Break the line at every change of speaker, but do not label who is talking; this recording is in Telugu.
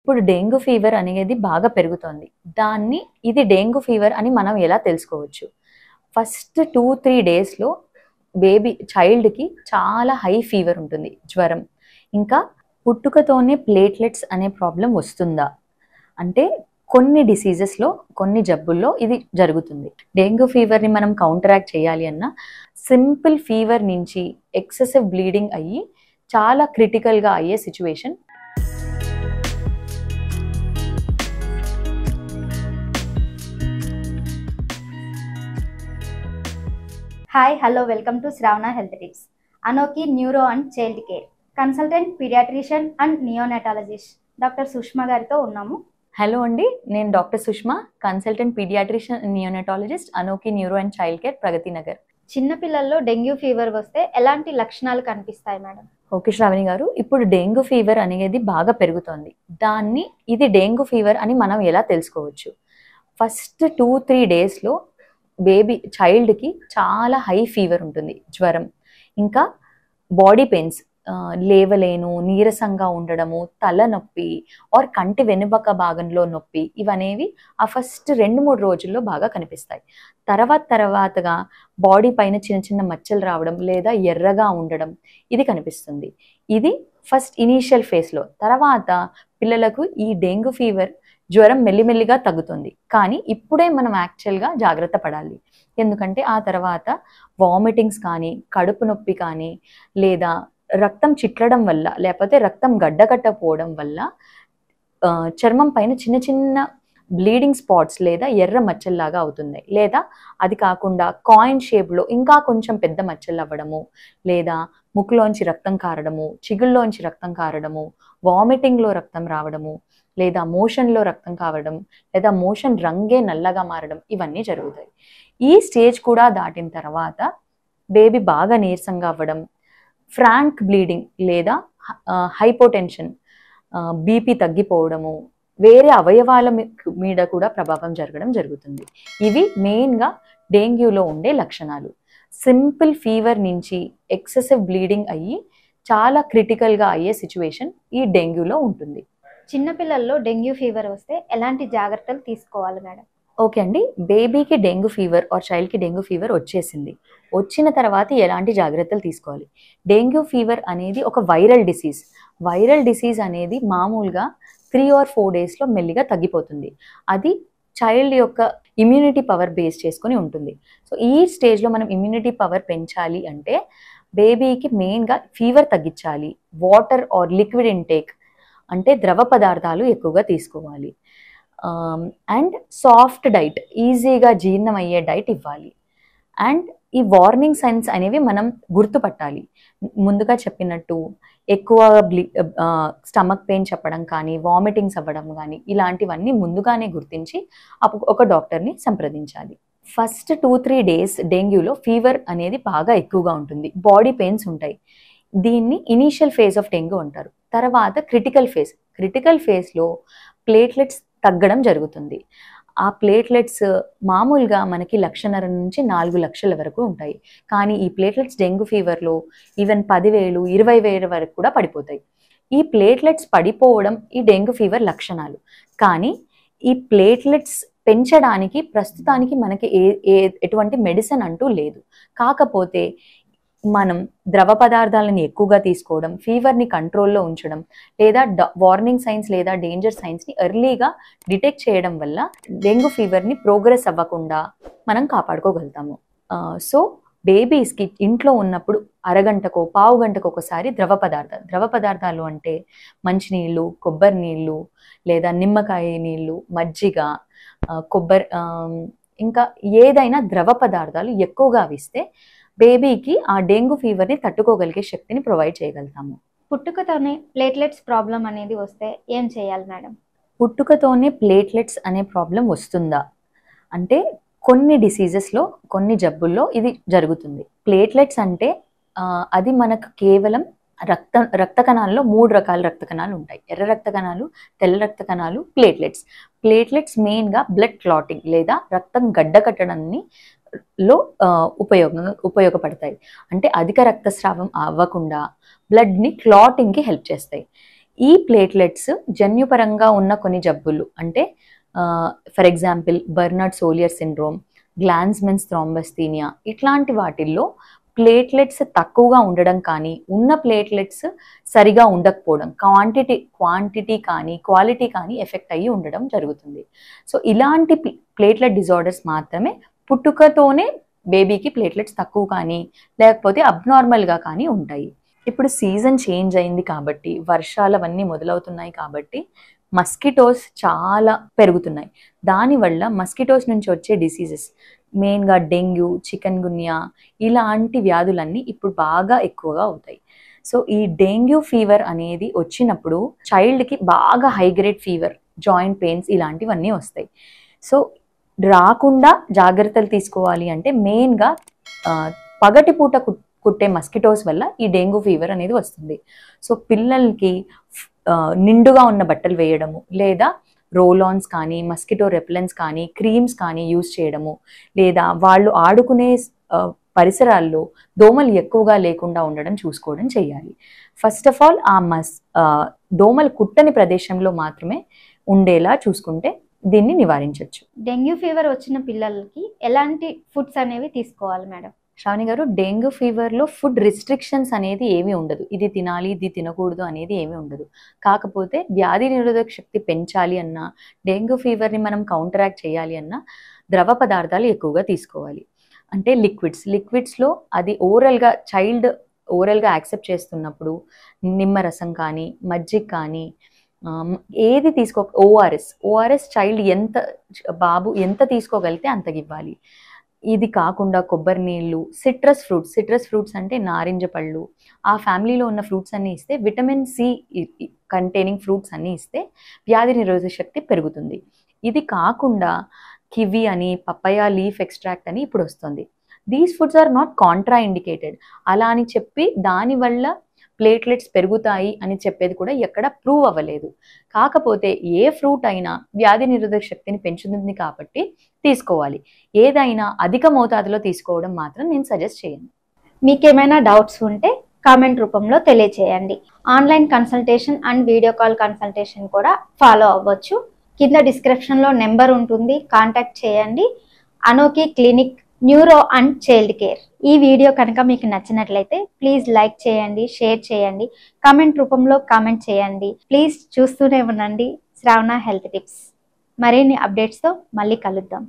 ఇప్పుడు డెంగ్యూ ఫీవర్ అనేది బాగా పెరుగుతోంది. ఇది డెంగ్యూ ఫీవర్ అని మనం ఎలా తెలుసుకోవచ్చు? ఫస్ట్ 2-3 డేస్‌లో చైల్డ్‌కి చాలా హై ఫీవర్ ఉంటుంది. జ్వరం. ఇంకా పుట్టుకతోనే ప్లేట్లెట్స్ అనే ప్రాబ్లమ్ వస్తుందా? అంటే కొన్ని డిసీజెస్‌లో, కొన్ని జబ్బుల్లో ఇది జరుగుతుంది. డెంగ్యూ ఫీవర్‌ని మనం కౌంటరాక్ట్ చేయాలి అన్నా సింపుల్ ఫీవర్ నుంచి ఎక్సెసివ్ బ్లీడింగ్ అయ్యి చాలా క్రిటికల్‌గా అయ్యే situation.
Hi hello welcome to Shravana health tips. Anokhi neuro and child care consultant paediatrician and neonatologist doctor Sushma గారితో ఉన్నాము.
హలో అండి, నేను doctor Sushma, consultant paediatrician neonatologist, Anokhi neuro and child care, Pragati Nagar.
చిన్నపిల్లల్లో డెంగ్యూ ఫీవర్ వస్తే ఎలాంటి లక్షణాలు కనిపిస్తాయి మేడం?
ఓకే శ్రావణి గారు, ఇప్పుడు డెంగ్యూ ఫీవర్ అనేది బాగా పెరుగుతోంది. ఇది డెంగ్యూ ఫీవర్ అని మనం ఎలా తెలుసుకోవచ్చు? ఫస్ట్ 2-3 డేస్‌లో చైల్డ్‌కి చాలా హై ఫీవర్ ఉంటుంది. జ్వరం. ఇంకా బాడీ పెయిన్స్, లేవలేను, నీరసంగా ఉండడము, తలనొప్పి ఆర్ కంటి వెనుపక్క భాగంలో నొప్పి, ఇవనేవి ఆ ఫస్ట్ 2-3 రోజుల్లో బాగా కనిపిస్తాయి. తర్వాతగా బాడీ పైన చిన్న చిన్న మచ్చలు రావడం లేదా ఎర్రగా ఉండడం ఇది కనిపిస్తుంది. ఇది ఫస్ట్ ఇనీషియల్ ఫేజ్లో. తర్వాత పిల్లలకు ఈ డెంగ్యూ ఫీవర్ జ్వరం మెల్లిమెల్లిగా తగ్గుతుంది. కానీ ఇప్పుడే మనం యాక్చువల్గా జాగ్రత్త పడాలి. ఎందుకంటే ఆ తర్వాత వామిటింగ్స్ కానీ, కడుపు నొప్పి కానీ, లేదా రక్తం చిట్లడం వల్ల, లేకపోతే రక్తం గడ్డకట్టపోవడం వల్ల చర్మం పైన చిన్న చిన్న బ్లీడింగ్ స్పాట్స్ లేదా ఎర్ర మచ్చల్లాగా అవుతున్నాయి. లేదా అది కాకుండా కాయిన్ షేప్లో ఇంకా కొంచెం పెద్ద మచ్చలు అవ్వడము, లేదా ముక్కులోంచి రక్తం కారడము, చిగుళ్ళలోంచి రక్తం కారడము, వామిటింగ్లో రక్తం రావడము, లేదా మోషన్లో రక్తం కావడం, లేదా మోషన్ రంగే నల్లగా మారడం, ఇవన్నీ జరుగుతాయి. ఈ స్టేజ్ కూడా దాటిన తర్వాత బేబీ బాగా నీరసంగా అవ్వడం, ఫ్రాంక్ బ్లీడింగ్ లేదా హైపోటెన్షన్, బీపీ తగ్గిపోవడము, వేరే అవయవాల మీద కూడా ప్రభావం జరగడం జరుగుతుంది. ఇవి మెయిన్గా డెంగ్యూలో ఉండే లక్షణాలు. సింపుల్ ఫీవర్ నుంచి ఎక్సెసివ్ బ్లీడింగ్ అయ్యి చాలా క్రిటికల్గా అయ్యే సిచ్యువేషన్ ఈ డెంగ్యూలో ఉంటుంది.
చిన్నపిల్లల్లో డెంగ్యూ ఫీవర్ వస్తే ఎలాంటి జాగ్రత్తలు తీసుకోవాలి మేడం?
ఓకే అండి, బేబీకి డెంగ్యూ ఫీవర్ ఆర్ చైల్డ్కి డెంగ్యూ ఫీవర్ వచ్చిన తర్వాత ఎలాంటి జాగ్రత్తలు తీసుకోవాలి? డెంగ్యూ ఫీవర్ అనేది ఒక వైరల్ డిసీజ్ అనేది మామూలుగా 3 or 4 డేస్లో మెల్లిగా తగ్గిపోతుంది. అది చైల్డ్ యొక్క ఇమ్యూనిటీ పవర్ బేస్ చేసుకొని ఉంటుంది. సో ఈ స్టేజ్లో మనం ఇమ్యూనిటీ పవర్ పెంచాలి అంటే బేబీకి మెయిన్గా ఫీవర్ తగ్గించాలి. వాటర్ ఆర్ లిక్విడ్ ఇంటేక్ అంటే ద్రవ పదార్థాలు ఎక్కువగా తీసుకోవాలి. అండ్ సాఫ్ట్ డైట్, ఈజీగా జీర్ణం అయ్యే డైట్ ఇవ్వాలి. అండ్ ఈ వార్నింగ్ సైన్స్ అనేవి మనం గుర్తుపట్టాలి. ముందుగా చెప్పినట్టు ఎక్కువ స్టమక్ పెయిన్ చెప్పడం కానీ, వామిటింగ్స్ అవ్వడం కానీ, ఇలాంటివన్నీ ముందుగానే గుర్తించి ఒక డాక్టర్ని సంప్రదించాలి. ఫస్ట్ 2-3 డేస్ డెంగ్యూలో ఫీవర్ అనేది బాగా ఎక్కువగా ఉంటుంది. బాడీ పెయిన్స్ ఉంటాయి. దీన్ని ఇనీషియల్ ఫేజ్ ఆఫ్ డెంగ్యూ అంటారు. తర్వాత క్రిటికల్ ఫేజ్లో ప్లేట్లెట్స్ తగ్గడం జరుగుతుంది. ఆ ప్లేట్లెట్స్ మామూలుగా మనకి 1,50,000 నుంచి 4 లక్షల వరకు ఉంటాయి. కానీ ఈ ప్లేట్లెట్స్ డెంగ్యూ ఫీవర్లో ఈవెన్ 10,000, 20,000 వరకు కూడా పడిపోతాయి. ఈ ప్లేట్లెట్స్ పడిపోవడం ఈ డెంగ్యూ ఫీవర్ లక్షణాలు. కానీ ఈ ప్లేట్లెట్స్ పెంచడానికి ప్రస్తుతానికి మనకి ఎటువంటి మెడిసిన్ అంటూ లేదు. కాకపోతే మనం ద్రవ పదార్థాలను ఎక్కువగా తీసుకోవడం, ఫీవర్ని కంట్రోల్లో ఉంచడం, లేదా వార్నింగ్ సైన్స్ లేదా డేంజర్ సైన్స్ని ఎర్లీగా డిటెక్ట్ చేయడం వల్ల డెంగ్యూ ఫీవర్ని ప్రోగ్రెస్ అవ్వకుండా మనం కాపాడుకోగలుగుతాము. సో బేబీస్కి ఇంట్లో ఉన్నప్పుడు అరగంటకో పావు గంటకు ఒకసారి ద్రవ పదార్థాలు అంటే మంచినీళ్ళు, కొబ్బరి నీళ్ళు, లేదా నిమ్మకాయ నీళ్ళు, మజ్జిగ, ఇంకా ఏదైనా ద్రవ పదార్థాలు ఎక్కువగా ఇస్తే బేబీకి ఆ డెంగ్యూ ఫీవర్ని తట్టుకోగలిగే శక్తిని ప్రొవైడ్ చేయగలుగుతాము.
పుట్టుకతోనే ప్లేట్లెట్స్ ప్రాబ్లం అనేది వస్తే ఏం చేయాలి మేడం?
పుట్టుకతోనే ప్లేట్లెట్స్ అనే ప్రాబ్లం వస్తుందా అంటే కొన్ని డిసీజెస్లో, కొన్ని జబ్బుల్లో ఇది జరుగుతుంది. ప్లేట్లెట్స్ అంటే అది మనకు కేవలం రక్త కణాల్లో 3 రకాల రక్త కణాలు ఉంటాయి. ఎర్ర రక్త కణాలు, తెల్ల రక్త కణాలు, ప్లేట్లెట్స్ మెయిన్గా బ్లడ్ క్లాటింగ్ లేదా రక్తం గడ్డకట్టడాన్ని ఉపయోగపడతాయి. అంటే అధిక రక్తస్రావం అవ్వకుండా బ్లడ్ని క్లాటింగ్కి హెల్ప్ చేస్తాయి. ఈ ప్లేట్లెట్స్ జన్యుపరంగా ఉన్న కొన్ని జబ్బులు అంటే ఫర్ ఎగ్జాంపుల్ బర్నార్డ్ సోలియర్ సిండ్రోమ్, గ్లాన్స్మెన్స్ థ్రాంబస్థీనియా ఇట్లాంటి వాటిల్లో ప్లేట్లెట్స్ తక్కువగా ఉండడం కానీ ఉన్న ప్లేట్లెట్స్ సరిగా ఉండకపోవడం, క్వాంటిటీ కానీ క్వాలిటీ కానీ ఎఫెక్ట్ అయ్యి ఉండడం జరుగుతుంది. సో ఇలాంటి ప్లేట్లెట్ డిజార్డర్స్ మాత్రమే పుట్టుకతోనే బేబీకి ప్లేట్లెట్స్ తక్కువ కానీ లేకపోతే అబ్నార్మల్గా కానీ ఉంటాయి. ఇప్పుడు సీజన్ చేంజ్ అయింది కాబట్టి, వర్షాలవన్నీ మొదలవుతున్నాయి కాబట్టి మస్కిటోస్ చాలా పెరుగుతున్నాయి. దానివల్ల మస్కిటోస్ నుంచి వచ్చే డిసీజెస్ మెయిన్గా డెంగ్యూ, చికెన్ గున్యా ఇలాంటి వ్యాధులన్నీ ఇప్పుడు బాగా ఎక్కువగా అవుతాయి. సో ఈ డెంగ్యూ ఫీవర్ అనేది వచ్చినప్పుడు చైల్డ్కి బాగా high grade fever, joint pains ఇలాంటివన్నీ వస్తాయి. సో రాకుండా జాగ్రత్తలు తీసుకోవాలి అంటే మెయిన్గా పగటిపూట కుట్టే మస్కిటోస్ వల్ల ఈ డెంగ్యూ ఫీవర్ అనేది వస్తుంది. సో పిల్లలకి నిండుగా ఉన్న బట్టలు వేయడము, లేదా రోల్-ఆన్స్ కానీ మస్కిటో రెపెలెంట్స్ కానీ క్రీమ్స్ కానీ యూజ్ చేయడము, లేదా వాళ్ళు ఆడుకునే పరిసరాల్లో దోమలు ఎక్కువగా లేకుండా ఉండడం చూసుకోవడం చేయాలి. ఫస్ట్ ఆఫ్ ఆల్ దోమలు కుట్టని ప్రదేశంలో మాత్రమే ఉండేలా చూసుకుంటే దీన్ని నివారించవచ్చు.
డెంగ్యూ ఫీవర్ వచ్చిన పిల్లలకి ఎలాంటి ఫుడ్స్ అనేవి తీసుకోవాలి మేడం?
శ్రావణి గారు, డెంగ్యూ ఫీవర్లో ఫుడ్ రిస్ట్రిక్షన్స్ అనేది ఏమీ ఉండదు. ఇది తినాలి, ఇది తినకూడదు అనేది ఏమీ ఉండదు. కాకపోతే వ్యాధి నిరోధక శక్తి పెంచాలి అన్నా, డెంగ్యూ ఫీవర్ని మనం కౌంటరాక్ట్ చేయాలి అన్నా ద్రవ పదార్థాలు ఎక్కువగా తీసుకోవాలి. అంటే లిక్విడ్స్లో అది చైల్డ్ ఓరల్గా యాక్సెప్ట్ చేస్తున్నప్పుడు నిమ్మరసం కానీ మజ్జిగ కానీ ఏది ఓఆర్ఎస్ చైల్డ్ బాబు ఎంత తీసుకోగలిగితే అంతకి ఇవ్వాలి. ఇది కాకుండా కొబ్బరి నీళ్ళు, సిట్రస్ ఫ్రూట్స్ అంటే నారింజ పళ్ళు, ఆ ఫ్యామిలీలో ఉన్న ఫ్రూట్స్ అన్నీ ఇస్తే, విటమిన్ సి కంటైనింగ్ ఫ్రూట్స్ అన్నీ ఇస్తే వ్యాధి నిరోధక శక్తి పెరుగుతుంది. ఇది కాకుండా కివి అని, పపాయ లీఫ్ ఎక్స్ట్రాక్ట్ అని ఇప్పుడు వస్తుంది. These foods are not contraindicated. అలా అని చెప్పి దానివల్ల ప్లేట్లెట్స్ పెరుగుతాయి అని చెప్పేది కూడా ఎక్కడ ప్రూవ్ అవ్వలేదు. కాకపోతే ఏ ఫ్రూట్ అయినా వ్యాధి నిరోధక శక్తిని పెంచుతుంది కాబట్టి తీసుకోవాలి. ఏదైనా అధిక మోతాదులో తీసుకోవడం మాత్రం నేను సజెస్ట్ చేయను.
మీకేమైనా డౌట్స్ ఉంటే కామెంట్ రూపంలో తెలియచేయండి. Online consultation and video call consultation కూడా ఫాలో అవ్వచ్చు. కింద డిస్క్రిప్షన్లో నెంబర్ ఉంటుంది, కాంటాక్ట్ చేయండి. Anokhi clinic, neuro and child care. ఈ వీడియో కనుక మీకు నచ్చినట్లయితే ప్లీజ్ లైక్ చేయండి, షేర్ చేయండి, కామెంట్ రూపంలో కామెంట్ చేయండి. ప్లీజ్ చూస్తూనే ఉండండి శ్రావణ హెల్త్ టిప్స్. మరిన్ని అప్డేట్స్తో మళ్ళీ కలుద్దాం.